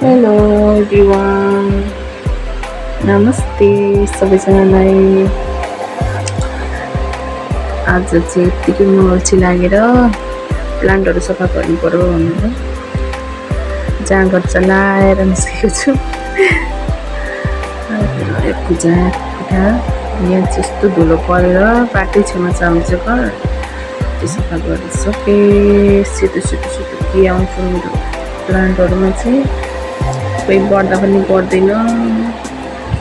Hello everyone, नमस्ते सबैजनालाई। आज चाहिँ यत्तिकै म अल्छी लागेर प्लान्टहरू सफा गर्नु पर्यो भनेर जाँगर चलाएर निस्केको छु। पूजा कोठा यहाँ त्यस्तो धुलो परेर बाटै छेउमा छ हाम्रो चाहिँ घर, त्यो सफा गरिसकेँ। सेतो के आउँछ मेरो प्लान्टहरूमा चाहिँ, कोही बढ्दा पनि बढ्दैन,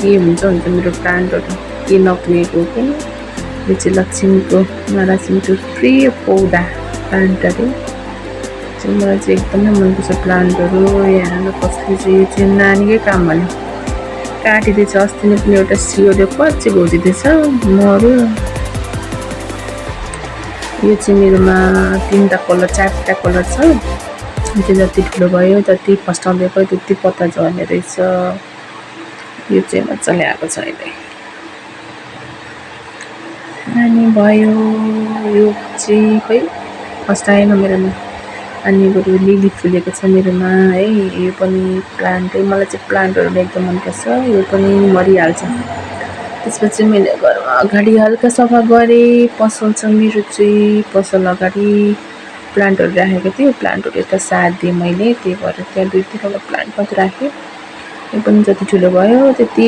के हुन्छ मेरो प्लान्टहरू के नपुगेको हो कि। यो चाहिँ लक्ष्मीको महालक्ष्मीको प्रिय पौधा प्लान्ट अरे, चाहिँ मलाई चाहिँ एकदमै मनपर्छ प्लान्टहरू। यहाँ कसले चाहिँ यो चाहिँ नानीकै काम भने काटिदिएछ। अस्ति नै पनि एउटा सियोले कच्ची घोजिदिएछ मऱ्यो। यो चाहिँ मेरोमा 3टा कलर 4टा कलर छ। त्यो जति ठुलो भयो जति फस्टाउँदै गयो त्यति पत्ता झर्ने रहेछ। यो चाहिँ मजाले आएको छ अहिले। अनि भयो यो चाहिँ खै फर्स्ट आएन मेरोमा। अनि बरु लिली फुलेको छ मेरोमा है। यो पनि प्लान्ट हो, मलाई चाहिँ प्लान्टहरू एकदम मनपर्छ। यो पनि मरिहाल्छ। त्यसपछि मैले घरमा अगाडि हल्का सफा गरेँ। पसल छ मेरो चाहिँ, पसल अगाडि प्लान्टहरू राखेको थियो। प्लान्टहरू यता साथ दिएँ मैले, त्यही भएर त्यहाँ 2-3वटा प्लान्ट मात्र राखेँ। यो पनि जति ठुलो भयो त्यति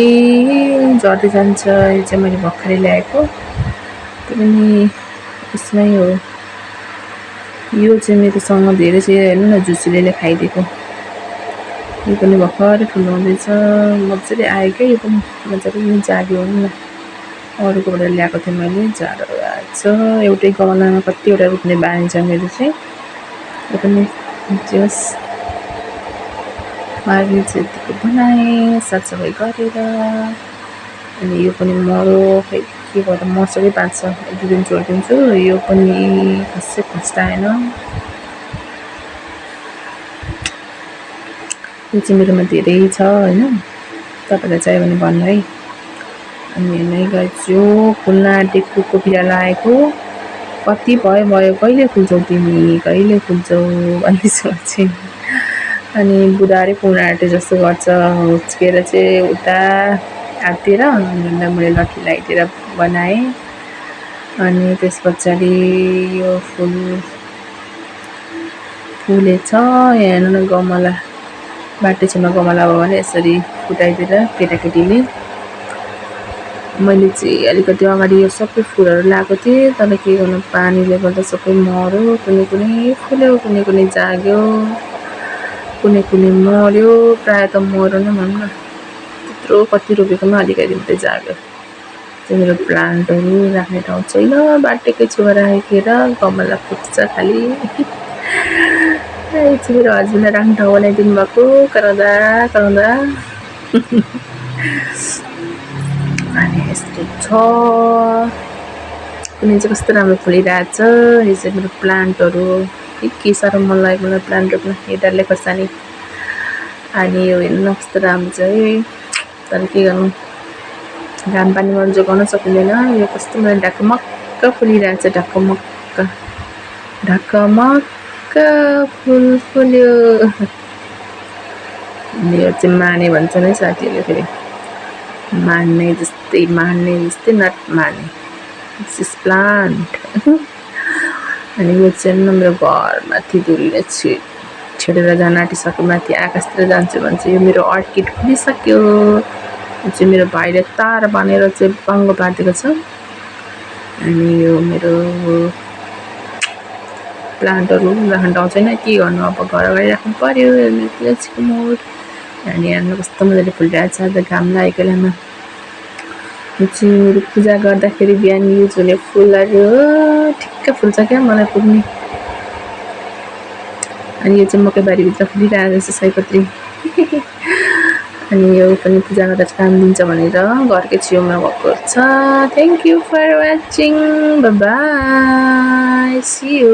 झर्दै जान्छ। यो चाहिँ मैले भर्खरै ल्याएको, त्यो पनि यसमै हो। यो चाहिँ मेरोसँग धेरै चाहिँ हेर्नु न झुसुलेले खाइदिएको। यो पनि भर्खरै ठुलो हुँदैछ, मजाले आयो क्या। यो पनि मजाले पनि जाग्यो न, अरूकोबाट ल्याएको थिएँ मैले, झारहरू आएछ। एउटै गमलामा कतिवटा रोप्ने बानी छ मेरो चाहिँ। यो पनि जस मार्गी चाहिँ यतिको बनाएँ साफसफाइ गरेर। अनि यो पनि मरो, खै के भएर मर्छकै बाँच्छ, 1-2 दिन छोडिदिन्छु। यो पनि खासै फस्टाएन। यो चाहिँ मेरोमा धेरै छ होइन, तपाईँलाई चाहियो भने भन्नु है। अनि नै गर्छु फुल्न आँटेको कोपिला लगाएको, कति भयो कहिले फुल्छौ तिमी, कहिले फुल्छौ भन्ने सोचे। अनि बुढाले फुल्न आँटे जस्तो गर्छ, हुच्केर चाहिँ उता हाततिर मैले लट्ठी लगाइदिएर बनाएँ। अनि त्यस पछाडि यो फुलेछ। यहाँ हेर्नु न गमला, बाटो छेउमा गमला भयो भने यसरी फुटाइदिएर केटाकेटीले। मैले चाहिँ अलिकति अगाडि यो सबै फुलहरू लगाएको थिएँ, तर के गर्नु पानीले गर्दा सबै मऱ्यो। कुनै फुल्यो, कुनै जाग्यो, कुनै मऱ्यो। प्रायः त मऱ्यो नै भनौँ न, त्यत्रो कति रोपेकोमा अलिकति मात्रै जाग्यो। त्यो मेरो प्लान्टहरू राख्ने ठाउँ छैन, बाटोकै छेउमा राखेर गमला फुट्छ खालि। यो चाहिँ मेरो हस्बेन्डले राख्ने ठाउँ बनाइदिनु भएको, कराउँदा अनि यस्तो छ। कुनै चाहिँ कस्तो राम्रो फुलिरहेछ। यो चाहिँ मेरो प्लान्टहरू, के साह्रो मन लाग्यो मलाई प्लान्टहरू, यो डल्ले खोर्सानी। अनि यो हेर्नु न कस्तो राम्रो छ है, तर के गर्नु घाम पानीमा जोगाउन सकिँदैन। यो कस्तो मलाई ढकमक्क फुलिरहेछ, ढकमक्क फुल फुल्यो। यो चाहिँ माने भन्छ नै साथीहरूले, फेरि मान्ने जस्तै नट माने दिस प्लान्ट। अनि यो चाहिँ मेरो घरमाथि धुलले छेडेर जान आँटिसक्यो, माथि आकाशतिर जान्छु भन्छ। यो मेरो अर्किड फुलिसक्यो। यो चाहिँ मेरो भाइले तार बाँधेर चाहिँ बाङ्गो पारिदिएको छ। अनि यो मेरो प्लान्टहरू राख्न ठाउँ छैन, के गर्नु अब घर अगाडि राख्नु पर्यो। तुलसीको मोड, अनि हेर्नु कस्तो मजाले फुलिरहेछ घाम लागेको बेलामा। यो चाहिँ मेरो पूजा गर्दाखेरि बिहान युज हुने फुलहरू ठिक्क फुल्छ क्या मलाई पुग्ने। अनि यो चाहिँ मकैबारीभित्र फुलिरहेको छ सयपत्री। अनि यो पनि पूजा गर्दा काम दिन्छ भनेर घरकै छेउमा भएको छ। Thank you for watching, bye bye, see you.